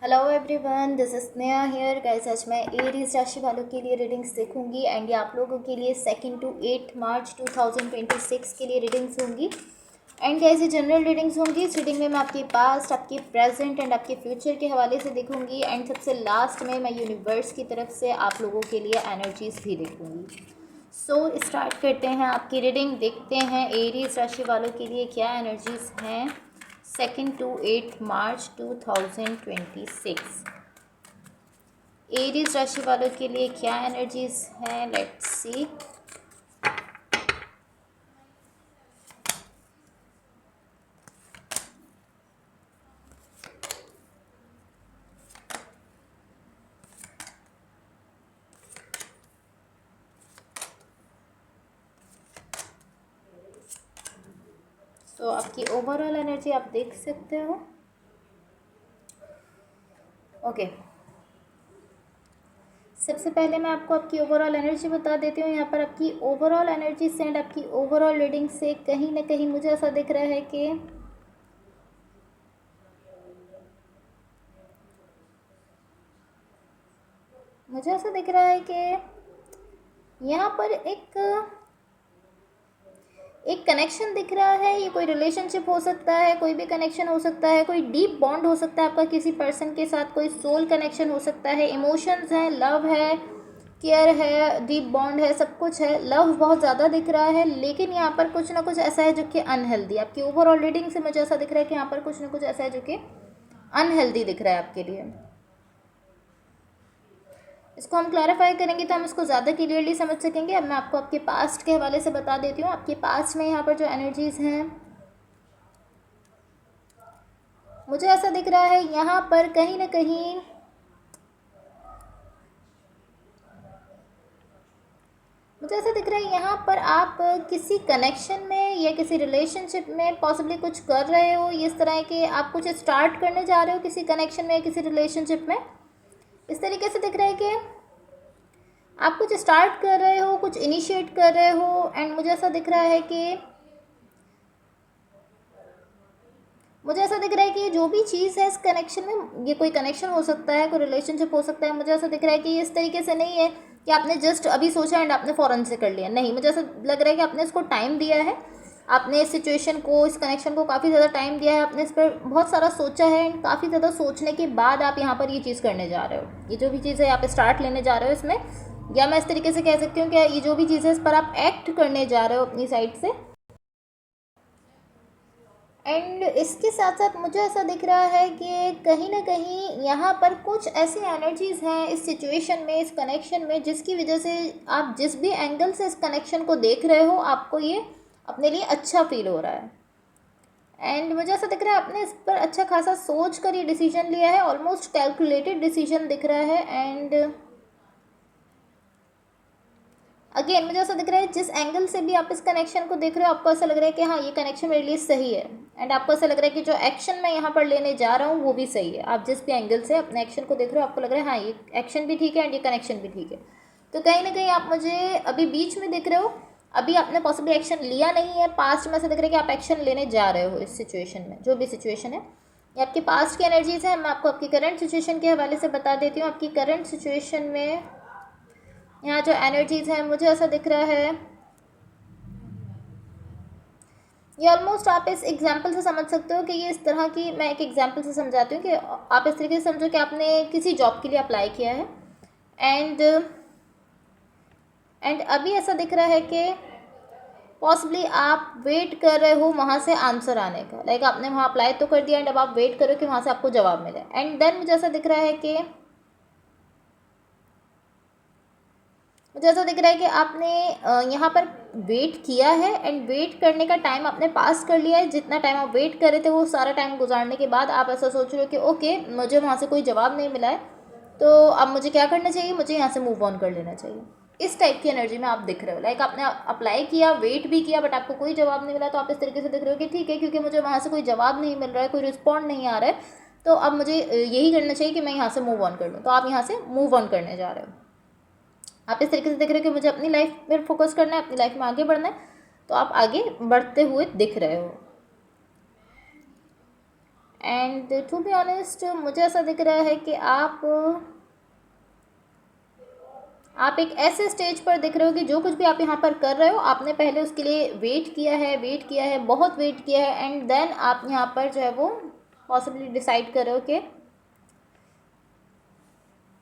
Hello everyone, this is Sneha here guys. आज मैं Aries राशि वालों के लिए रीडिंग्स देखूंगी एंड ये आप लोगों के लिए 2 to 8 मार्च 2026 के लिए रीडिंग्स होंगी। एंड गाइस ये जनरल रीडिंग्स होंगी। इस रीडिंग में मैं आपके पास्ट, आपके प्रेजेंट एंड आपके फ्यूचर के हवाले से देखूंगी एंड सबसे लास्ट में मैं यूनिवर्स की तरफ से आप लोगों के लिए एनर्जीज भी देखूंगी। सो स्टार्ट करते हैं आपकी रीडिंग। देखते हैं एरीज राशि वालों के लिए क्या एनर्जीज हैं 2 to 8 मार्च 2026। एरीज राशि वालों के लिए क्या एनर्जीज हैं, लेट्स सी। तो आपकी ओवरऑल एनर्जी आप देख सकते हो। ओके, सबसे पहले मैं आपको आपकी ओवरऑल एनर्जी बता देती हूँ। यहाँ पर आपकी ओवरऑल एनर्जी से एंड आपकी ओवरऑल रीडिंग से कहीं ना कहीं मुझे ऐसा दिख रहा है कि यहाँ पर एक कनेक्शन दिख रहा है। ये कोई रिलेशनशिप हो सकता है, कोई भी कनेक्शन हो सकता है, कोई डीप बॉन्ड हो सकता है आपका किसी पर्सन के साथ, कोई सोल कनेक्शन हो सकता है, इमोशंस हैं, लव है, केयर है, डीप बॉन्ड है, सब कुछ है। लव बहुत ज़्यादा दिख रहा है, लेकिन यहाँ पर कुछ ना कुछ ऐसा है जो कि अनहेल्दी। आपकी ओवरऑल रीडिंग से मुझे ऐसा दिख रहा है कि यहाँ पर कुछ ना कुछ ऐसा है जो कि अनहेल्दी दिख रहा है आपके लिए। इसको हम क्लैरिफाई करेंगे तो हम इसको ज़्यादा क्लियरली समझ सकेंगे। अब मैं आपको आपके पास्ट के हवाले से बता देती हूँ। आपके पास्ट में यहाँ पर जो एनर्जीज़ हैं, मुझे ऐसा दिख रहा है यहाँ पर कहीं ना कहीं मुझे ऐसा दिख रहा है यहाँ पर आप किसी कनेक्शन में या किसी रिलेशनशिप में पॉसिबली कुछ कर रहे हो। इस तरह के आप कुछ स्टार्ट करने जा रहे हो किसी कनेक्शन में या किसी रिलेशनशिप में। इस तरीके से दिख रहा है कि आप कुछ स्टार्ट कर रहे हो, कुछ इनिशिएट कर रहे हो। एंड मुझे ऐसा दिख रहा है कि जो भी चीज़ है इस कनेक्शन में, ये कोई कनेक्शन हो सकता है, कोई रिलेशनशिप हो सकता है। मुझे ऐसा दिख रहा है कि ये इस तरीके से नहीं है कि आपने जस्ट अभी सोचा एंड आपने फ़ौरन से कर लिया। नहीं, मुझे ऐसा लग रहा है कि आपने इसको टाइम दिया है। आपने इस सिचुएशन को, इस कनेक्शन को काफ़ी ज़्यादा टाइम दिया है। आपने इस पर बहुत सारा सोचा है एंड काफ़ी ज़्यादा सोचने के बाद आप यहाँ पर ये चीज़ करने जा रहे हो। ये जो भी चीज़ है आप स्टार्ट लेने जा रहे हो इसमें, या मैं इस तरीके से कह सकती हूँ कि ये जो भी चीज़ है इस पर आप एक्ट करने जा रहे हो अपनी साइड से। एंड इसके साथ साथ मुझे ऐसा दिख रहा है कि कहीं ना कहीं यहाँ पर कुछ ऐसी एनर्जीज़ हैं इस सिचुएशन में, इस कनेक्शन में, जिसकी वजह से आप जिस भी एंगल से इस कनेक्शन को देख रहे हो आपको ये अपने लिए अच्छा फील हो रहा है। एंड मुझे ऐसा दिख रहा है आपने इस पर अच्छा खासा सोच कर ये डिसीजन लिया है। ऑलमोस्ट कैलकुलेटेड डिसीजन दिख रहा है। एंड अगेन मुझे ऐसा दिख रहा है जिस एंगल से भी आप इस कनेक्शन को देख रहे हो आपको ऐसा लग रहा है कि हाँ, ये कनेक्शन मेरे लिए सही है। एंड आपको ऐसा लग रहा है कि जो एक्शन मैं यहाँ पर लेने जा रहा हूँ वो भी सही है। आप जिस भी एंगल से अपने एक्शन को देख रहे हो आपको लग रहा है हाँ, ये एक्शन भी ठीक है एंड ये कनेक्शन भी ठीक है। तो कहीं ना कहीं आप मुझे अभी बीच में दिख रहे हो। अभी आपने पॉसिबली एक्शन लिया नहीं है। पास्ट में ऐसा दिख रहा है कि आप एक्शन लेने जा रहे हो इस सिचुएशन में, जो भी सिचुएशन है। ये आपके पास्ट की एनर्जीज है। मैं आपको आपकी करंट सिचुएशन के हवाले से बता देती हूँ। आपकी करंट सिचुएशन में यहाँ जो एनर्जीज़ हैं मुझे ऐसा दिख रहा है, ये ऑलमोस्ट आप इस एग्जाम्पल से समझ सकते हो कि ये इस तरह की, मैं एक एग्जाम्पल से समझाती हूँ कि आप इस तरीके से समझो कि आपने किसी जॉब के लिए अप्लाई किया है एंड अभी ऐसा दिख रहा है कि पॉसिबली आप वेट कर रहे हो वहाँ से आंसर आने का। लाइक आपने वहाँ अप्लाई तो कर दिया एंड अब आप वेट करो कि वहाँ से आपको जवाब मिले। एंड देन मुझे ऐसा दिख रहा है कि आपने यहाँ पर वेट किया है एंड वेट करने का टाइम आपने पास कर लिया है। जितना टाइम आप वेट कर रहे थे वो सारा टाइम गुजारने के बाद आप ऐसा सोच रहे हो कि ओके, मुझे वहाँ से कोई जवाब नहीं मिला है, तो अब मुझे क्या करना चाहिए, मुझे यहाँ से मूव ऑन कर लेना चाहिए। इस टाइप की एनर्जी में आप दिख रहे हो। लाइक आपने अप्लाई किया, वेट भी किया, बट आपको कोई जवाब नहीं मिला, तो आप इस तरीके से दिख रहे हो कि ठीक है, क्योंकि मुझे वहाँ से कोई जवाब नहीं मिल रहा है, कोई रिस्पॉन्ड नहीं आ रहा है, तो अब मुझे यही करना चाहिए कि मैं यहाँ से मूव ऑन कर लूँ। तो आप यहाँ से मूव ऑन करने जा रहे हो। आप इस तरीके से देख रहे हो कि मुझे अपनी लाइफ पर फोकस करना है, अपनी लाइफ में आगे बढ़ना है, तो आप आगे बढ़ते हुए दिख रहे हो। एंड टू बी ऑनेस्ट मुझे ऐसा दिख रहा है कि आप एक ऐसे स्टेज पर दिख रहे हो कि जो कुछ भी आप यहाँ पर कर रहे हो आपने पहले उसके लिए वेट किया है, बहुत वेट किया है, एंड देन आप यहाँ पर जो है वो पॉसिबली डिसाइड कर रहे हो कि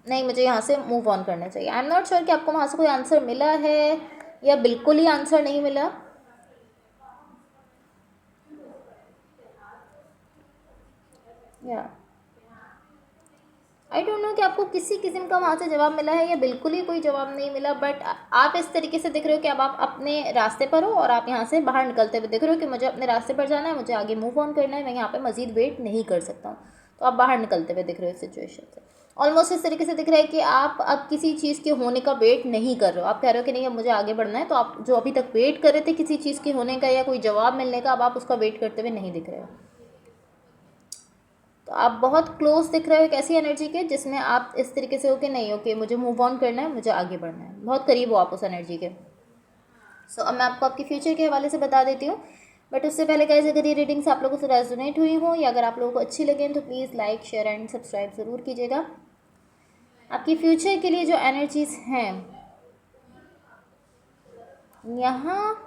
नहीं, मुझे यहाँ से मूव ऑन करना चाहिए। आई एम नॉट श्योर कि आपको वहाँ से कोई आंसर मिला है या बिल्कुल ही आंसर नहीं मिला। या आई डोंट नो कि आपको किसी किस्म का वहाँ से जवाब मिला है या बिल्कुल ही कोई जवाब नहीं मिला, बट आप इस तरीके से दिख रहे हो कि अब आप अपने रास्ते पर हो और आप यहाँ से बाहर निकलते हुए दिख रहे हो कि मुझे अपने रास्ते पर जाना है, मुझे आगे मूव ऑन करना है, मैं यहाँ पे मज़ीद वेट नहीं कर सकता हूँ। तो आप बाहर निकलते हुए दिख रहे हो इस सिचुएशन से। ऑलमोस्ट इस तरीके से दिख रहा है कि आप अब किसी चीज़ के होने का वेट नहीं कर रहे हो। आप कह रहे हो कि नहीं, अब मुझे आगे बढ़ना है। तो आप जो अभी तक वेट कर रहे थे किसी चीज़ के होने का या कोई जवाब मिलने का, अब आप उसका वेट करते हुए नहीं दिख रहे हो। तो आप बहुत क्लोज दिख रहे हो एक ऐसी एनर्जी के जिसमें आप इस तरीके से हो कि नहीं, ओके मुझे मूव ऑन करना है, मुझे आगे बढ़ना है। बहुत करीब हो आप उस एनर्जी के। सो अब मैं आपको आपके फ्यूचर के हवाले से बता देती हूँ, बट उससे पहले गाइस अगर ये रीडिंग्स आप लोगों से रेजोनेट हुई हो या अगर आप लोगों को अच्छी लगे तो please like, share and subscribe ज़रूर कीजिएगा। आपकी फ्यूचर के लिए जो एनर्जीज़ हैं यहाँ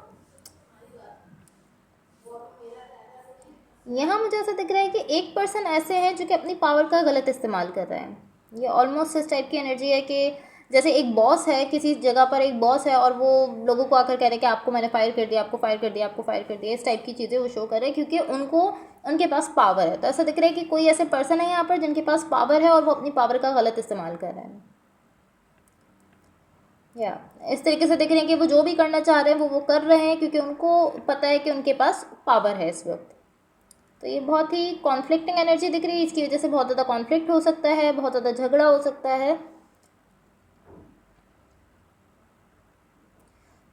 मुझे ऐसा दिख रहा है कि एक पर्सन ऐसे हैं जो कि अपनी पावर का गलत इस्तेमाल कर रहे हैं। ये ऑलमोस्ट इस टाइप की एनर्जी है कि जैसे एक बॉस है, किसी जगह पर एक बॉस है और वो लोगों को आकर कह रहे हैं कि आपको मैंने फायर कर दिया, आपको फायर कर दिया, आपको फायर कर दिया। इस टाइप की चीज़ें वो शो कर रहे हैं क्योंकि उनके पास पावर है। तो ऐसा दिख रहा है कि कोई ऐसे पर्सन है यहाँ पर जिनके पास पावर है और वो अपनी पावर का गलत इस्तेमाल कर रहे हैं। या इस तरीके से देख रहे हैं कि वो जो भी करना चाह रहे हैं वो कर रहे हैं क्योंकि उनको पता है कि उनके पास पावर है इस वक्त। तो ये बहुत ही कॉन्फ्लिक्टिंग एनर्जी दिख रही है। इसकी वजह से बहुत ज़्यादा कॉन्फ्लिक्ट हो सकता है, बहुत ज़्यादा झगड़ा हो सकता है।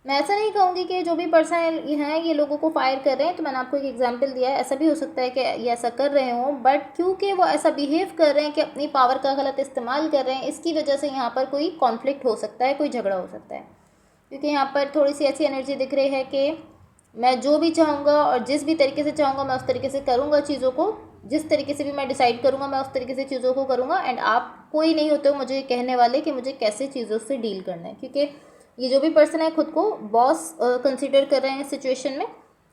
मैं ऐसा नहीं कहूँगी कि जो भी पर्सन हैं ये लोगों को फायर कर रहे हैं। तो मैंने आपको एक एग्जांपल दिया है, ऐसा भी हो सकता है कि ये ऐसा कर रहे हों, बट क्योंकि वो ऐसा बिहेव कर रहे हैं कि अपनी पावर का गलत इस्तेमाल कर रहे हैं, इसकी वजह से यहाँ पर कोई कॉन्फ्लिक्ट हो सकता है, कोई झगड़ा हो सकता है। क्योंकि यहाँ पर थोड़ी सी ऐसी एनर्जी दिख रही है कि मैं जो भी चाहूँगा और जिस भी तरीके से चाहूँगा मैं उस तरीके से करूँगा चीज़ों को। जिस तरीके से भी मैं डिसाइड करूँगा मैं उस तरीके से चीज़ों को करूँगा। एंड आप कोई नहीं होते हो मुझे कहने वाले कि मुझे कैसे चीज़ों से डील करना है, क्योंकि ये जो भी पर्सन है खुद को बॉस कंसिडर कर रहे हैं इस सिचुएशन में।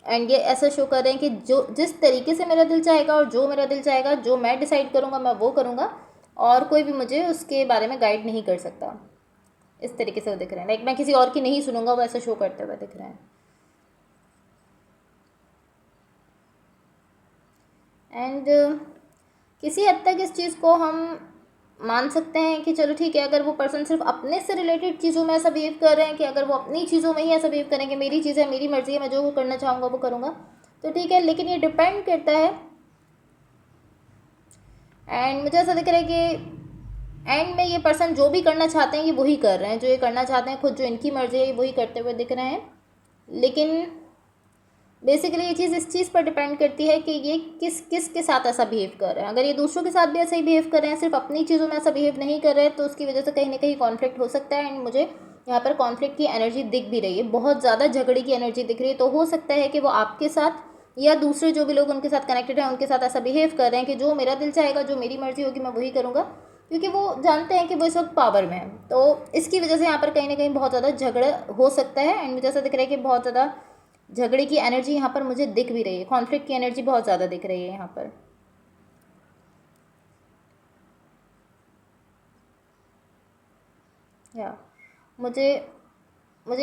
एंड ये ऐसा शो कर रहे हैं कि जो जिस तरीके से मेरा दिल चाहेगा और जो मेरा दिल चाहेगा, जो मैं डिसाइड करूँगा मैं वो करूँगा और कोई भी मुझे उसके बारे में गाइड नहीं कर सकता। इस तरीके से वो दिख रहे हैं, लाइक मैं किसी और की नहीं सुनूंगा, वो ऐसा शो करते हुए दिख रहे हैं। एंड किसी हद तक इस चीज़ को हम मान सकते हैं कि चलो ठीक है, अगर वो पर्सन सिर्फ अपने से रिलेटेड चीज़ों में ऐसा बिहेव कर रहे हैं कि अगर वो अपनी चीज़ों में ही ऐसा बिहेव करें कि मेरी चीज़ है, मेरी मर्ज़ी है, मैं जो करना चाहूँगा वो करूँगा, तो ठीक है। लेकिन ये डिपेंड करता है। एंड मुझे ऐसा दिख रहा है कि एंड में ये पर्सन जो भी करना चाहते हैं ये वही कर रहे हैं, जो ये करना चाहते हैं खुद, जो इनकी मर्ज़ी है ये वही करते हुए दिख रहे हैं। लेकिन बेसिकली ये चीज़ इस चीज़ पर डिपेंड करती है कि ये किस के साथ ऐसा बिहेव कर रहे हैं। अगर ये दूसरों के साथ भी ऐसा ही बिहेव कर रहे हैं, सिर्फ अपनी चीज़ों में ऐसा बिहेव नहीं कर रहे हैं, तो उसकी वजह से कहीं ना कहीं कॉन्फ्लिक्ट हो सकता है। एंड मुझे यहाँ पर कॉन्फ्लिक्ट की एनर्जी दिख भी रही है, बहुत ज़्यादा झगड़े की एनर्जी दिख रही है। तो हो सकता है कि वो आपके साथ या दूसरे जो भी लोग उनके साथ कनेक्टेड हैं उनके साथ ऐसा बिहेव कर रहे हैं कि जो मेरा दिल चाहेगा, जो मेरी मर्जी होगी मैं वही करूँगा, क्योंकि वो जानते हैं कि वो इस वक्त पावर में है। तो इसकी वजह से यहाँ पर कहीं ना कहीं बहुत ज़्यादा झगड़ा हो सकता है। एंड मुझे ऐसा दिख रहा है कि बहुत ज़्यादा झगड़े की एनर्जी यहाँ पर मुझे दिख भी रही है, कॉन्फ्लिक्ट की एनर्जी बहुत ज़्यादा दिख रही है यहाँ पर। या मुझे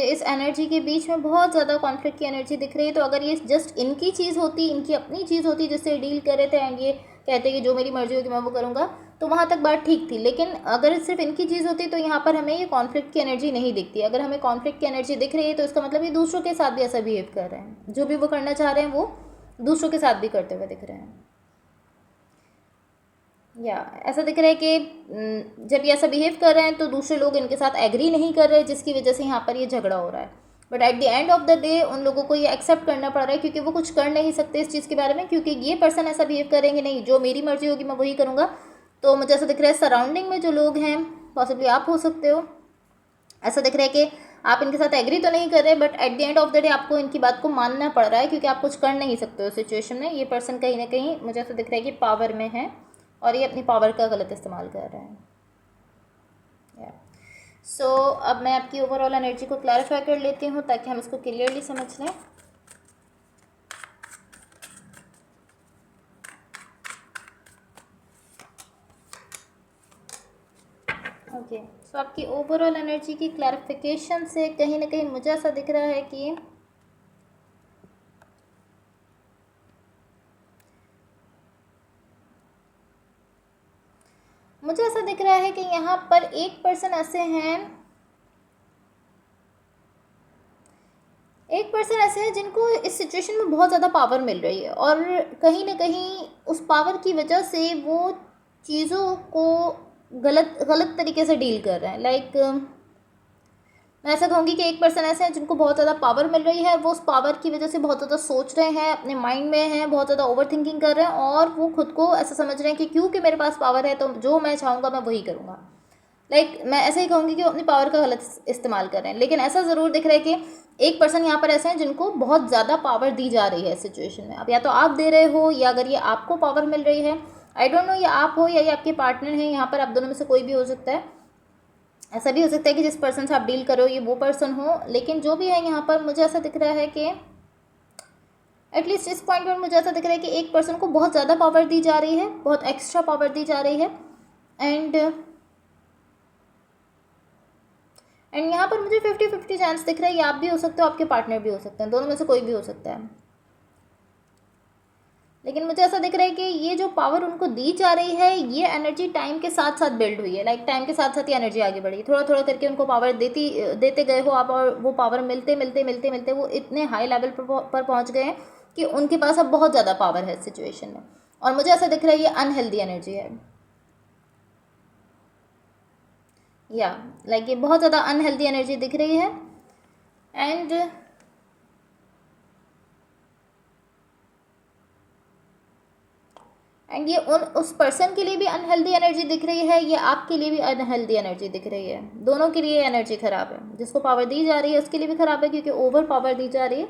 इस एनर्जी के बीच में बहुत ज़्यादा कॉन्फ्लिक्ट की एनर्जी दिख रही है। तो अगर ये जस्ट इनकी चीज़ होती, इनकी अपनी चीज़ होती जिससे डील कर रहे थे एंड ये कहते कि जो मेरी मर्जी होगी मैं वो करूँगा, तो वहाँ तक बात ठीक थी। लेकिन अगर सिर्फ इनकी चीज़ होती तो यहाँ पर हमें ये कॉन्फ्लिक्ट की एनर्जी नहीं दिखती। अगर हमें कॉन्फ्लिक्ट की एनर्जी दिख रही है तो इसका मतलब ये दूसरों के साथ भी ऐसा बिहेव कर रहे हैं, जो भी वो करना चाह रहे हैं वो दूसरों के साथ भी करते हुए दिख रहे हैं। या ऐसा दिख रहा है कि जब ये ऐसा बिहेव कर रहे हैं तो दूसरे लोग इनके साथ एग्री नहीं कर रहे, जिसकी वजह से यहाँ पर ये झगड़ा हो रहा है। But at the end of the day उन लोगों को ये एक्सेप्ट करना पड़ रहा है, क्योंकि वो कुछ कर नहीं सकते इस चीज़ के बारे में, क्योंकि ये पर्सन ऐसा बिहेव करेंगे, नहीं जो मेरी मर्जी होगी मैं वही करूँगा। तो मुझे ऐसा दिख रहा है सराउंडिंग में जो लोग हैं, पॉसिबली आप हो सकते हो, ऐसा दिख रहा है कि आप इनके साथ एग्री तो नहीं कर रहे, but at the end of the day आपको इनकी बात को मानना पड़ रहा है, क्योंकि आप कुछ कर नहीं सकते हो सिचुएशन में। ये पर्सन कहीं ना कहीं मुझे ऐसा दिख रहा है कि पावर में है और ये अपनी पावर का गलत इस्तेमाल कर रहे हैं। सो अब मैं आपकी ओवरऑल एनर्जी को क्लैरिफाई कर लेती हूँ ताकि हम इसको क्लियरली समझ लें। ओके, सो आपकी ओवरऑल एनर्जी की क्लैरिफिकेशन से कहीं ना कहीं मुझे ऐसा दिख रहा है कि मुझे ऐसा दिख रहा है कि यहाँ पर एक पर्सन ऐसे हैं जिनको इस सिचुएशन में बहुत ज़्यादा पावर मिल रही है और कहीं ना कहीं उस पावर की वजह से वो चीज़ों को गलत तरीके से डील कर रहे हैं। लाइक मैं ऐसा कहूँगी कि एक पर्सन ऐसे हैं जिनको बहुत ज़्यादा पावर मिल रही है, वो उस पावर की वजह से बहुत ज़्यादा सोच रहे हैं, अपने माइंड में हैं, बहुत ज़्यादा ओवर थिंकिंग कर रहे हैं और वो खुद को ऐसा समझ रहे हैं कि क्योंकि मेरे पास पावर है तो जो मैं चाहूँगा मैं वही करूँगा। लाइक मैं ऐसे ही कहूँगी कि वो अपनी पावर का गलत इस्तेमाल कर रहे हैं। लेकिन ऐसा ज़रूर दिख रहा है कि एक पर्सन यहाँ पर ऐसे हैं जिनको बहुत ज़्यादा पावर दी जा रही है सिचुएशन में। अब या तो आप दे रहे हो या अगर ये आपको पावर मिल रही है, आई डोंट नो ये आप हो या ये आपके पार्टनर हैं, यहाँ पर आप दोनों में से कोई भी हो सकता है। ऐसा भी हो सकता है कि जिस पर्सन से आप डील करो ये वो पर्सन हो। लेकिन जो भी है यहाँ पर मुझे ऐसा दिख रहा है कि एटलीस्ट इस पॉइंट पर मुझे ऐसा दिख रहा है कि एक पर्सन को बहुत ज़्यादा पावर दी जा रही है, बहुत एक्स्ट्रा पावर दी जा रही है। एंड यहाँ पर मुझे 50-50 चांस दिख रहा है। ये आप भी हो सकते हो, आपके पार्टनर भी हो सकते हैं, दोनों में से कोई भी हो सकता है। लेकिन मुझे ऐसा दिख रहा है कि ये जो पावर उनको दी जा रही है ये एनर्जी टाइम के साथ साथ बिल्ड हुई है। लाइक टाइम के साथ साथ ये एनर्जी आगे बढ़ी, थोड़ा थोड़ा करके उनको पावर देते गए हो आप, और वो पावर मिलते मिलते मिलते मिलते वो इतने हाई लेवल पर पहुंच गए हैं कि उनके पास अब बहुत ज़्यादा पावर है सिचुएशन में। और मुझे ऐसा दिख रहा है ये अनहेल्दी एनर्जी है, या लाइक ये बहुत ज़्यादा अनहेल्दी एनर्जी दिख रही है। एंड ये उस पर्सन के लिए भी अनहेल्दी एनर्जी दिख रही है, ये आपके लिए भी अनहेल्दी एनर्जी दिख रही है। दोनों के लिए एनर्जी ख़राब है, जिसको पावर दी जा रही है उसके लिए भी ख़राब है क्योंकि ओवर पावर दी जा रही है,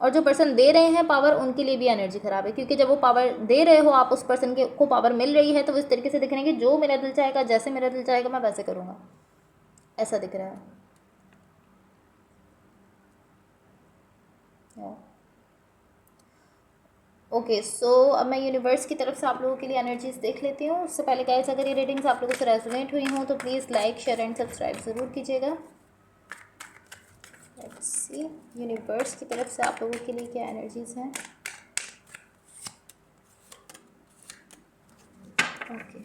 और जो पर्सन दे रहे हैं पावर उनके लिए भी एनर्जी ख़राब है क्योंकि जब वो पावर दे रहे हो आप, उस पर्सन के को पावर मिल रही है तो वो इस तरीके से दिख रहे हैं कि जो मेरा दिल चाहेगा, जैसे मेरा दिल चाहेगा मैं वैसे करूँगा, ऐसा दिख रहा है। ओके, सो अब मैं यूनिवर्स की तरफ से आप लोगों के लिए एनर्जीज देख लेती हूँ। उससे पहले गाइस अगर ये रीडिंग्स आप लोगों से रेजोनेट हुई हों तो please like, share and subscribe ज़रूर कीजिएगा। लेट्स सी यूनिवर्स की तरफ से आप लोगों के लिए क्या एनर्जीज हैं। ओके,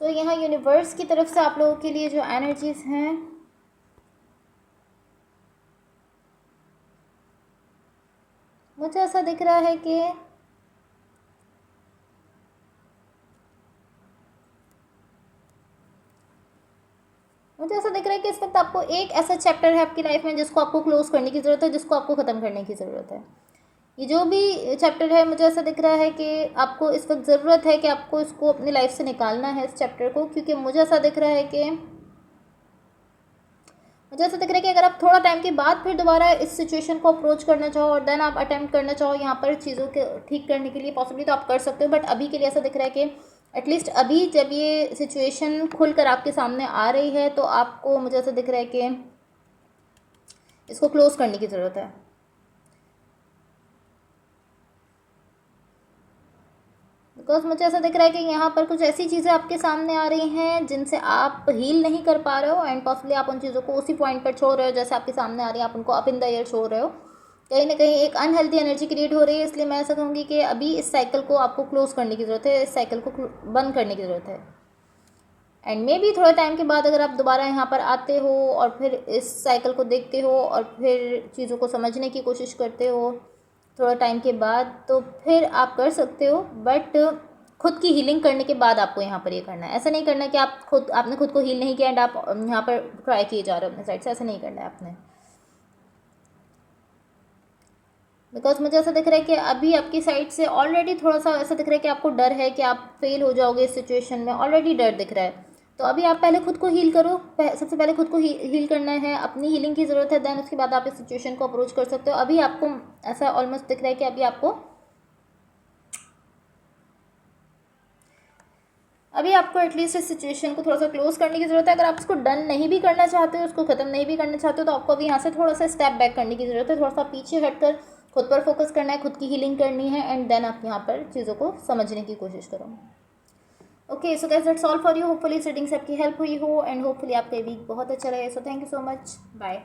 सो यहाँ यूनिवर्स की तरफ से आप लोगों के लिए जो एनर्जीज हैं मुझे ऐसा दिख रहा है कि इस वक्त आपको एक ऐसा चैप्टर है आपकी लाइफ में जिसको आपको क्लोज करने की ज़रूरत है, जिसको आपको ख़त्म करने की ज़रूरत है। ये जो भी चैप्टर है मुझे ऐसा दिख रहा है कि आपको इस वक्त ज़रूरत है कि आपको इसको अपनी लाइफ से निकालना है, इस चैप्टर को, क्योंकि मुझे ऐसा दिख रहा है कि अगर आप थोड़ा टाइम के बाद फिर दोबारा इस सिचुएशन को अप्रोच करना चाहो और देन आप अटेम्प्ट करना चाहो यहाँ पर चीज़ों के ठीक करने के लिए, पॉसिबली तो आप कर सकते हो, बट अभी के लिए ऐसा दिख रहा है कि एटलीस्ट अभी जब ये सिचुएशन खुलकर आपके सामने आ रही है तो आपको, मुझे ऐसा दिख रहा है कि इसको क्लोज करने की ज़रूरत है। बिकॉज मुझे ऐसा दिख रहा है कि यहाँ पर कुछ ऐसी चीज़ें आपके सामने आ रही हैं जिनसे आप हील नहीं कर पा रहे हो, एंड पॉसिबली आप उन चीज़ों को उसी पॉइंट पर छोड़ रहे हो जैसे आपके सामने आ रही है, आप उनको अप इन द एयर छोड़ रहे हो। कहीं ना कहीं एक अनहेल्दी एनर्जी क्रिएट हो रही है, इसलिए मैं ऐसा कहूँगी कि अभी इस साइकिल को आपको क्लोज करने की ज़रूरत है, इस साइकिल को बंद करने की ज़रूरत है। एंड मे बी थोड़े टाइम के बाद अगर आप दोबारा यहाँ पर आते हो और फिर इस साइकिल को देखते हो और फिर चीज़ों को समझने की कोशिश करते हो थोड़ा टाइम के बाद, तो फिर आप कर सकते हो, बट खुद की हीलिंग करने के बाद आपको यहाँ पर ये करना है। ऐसा नहीं करना कि आपने खुद को हील नहीं किया एंड आप यहाँ पर ट्राई किए जा रहे हो अपने साइड से, ऐसा नहीं करना है आपने। बिकॉज मुझे ऐसा दिख रहा है कि अभी आपकी साइड से ऑलरेडी थोड़ा सा ऐसा दिख रहा है कि आपको डर है कि आप फेल हो जाओगे इस सिचुएशन में, ऑलरेडी डर दिख रहा है। तो अभी आप पहले खुद को हील करो, सबसे पहले खुद को हील करना है, अपनी हीलिंग की ज़रूरत है। देन उसके बाद आप इस सिचुएशन को अप्रोच कर सकते हो। अभी आपको ऐसा ऑलमोस्ट दिख रहा है कि अभी आपको एटलीस्ट इस सिचुएशन को थोड़ा सा क्लोज करने की ज़रूरत है। अगर आप इसको डन नहीं भी करना चाहते हो, उसको ख़त्म नहीं भी करना चाहते हो, तो आपको अभी यहाँ से थोड़ा सा स्टेप बैक करने की ज़रूरत है। थोड़ा सा पीछे हटकर खुद पर फोकस करना है, खुद की हीलिंग करनी है, एंड देन आप यहाँ पर चीज़ों को समझने की कोशिश करो। Okay, so guys that's all for you. Hopefully इस रीडिंग से आपकी हेल्प हुई हो, एंड होपफुली आपका वीक बहुत अच्छा रहे। So thank you so much, bye.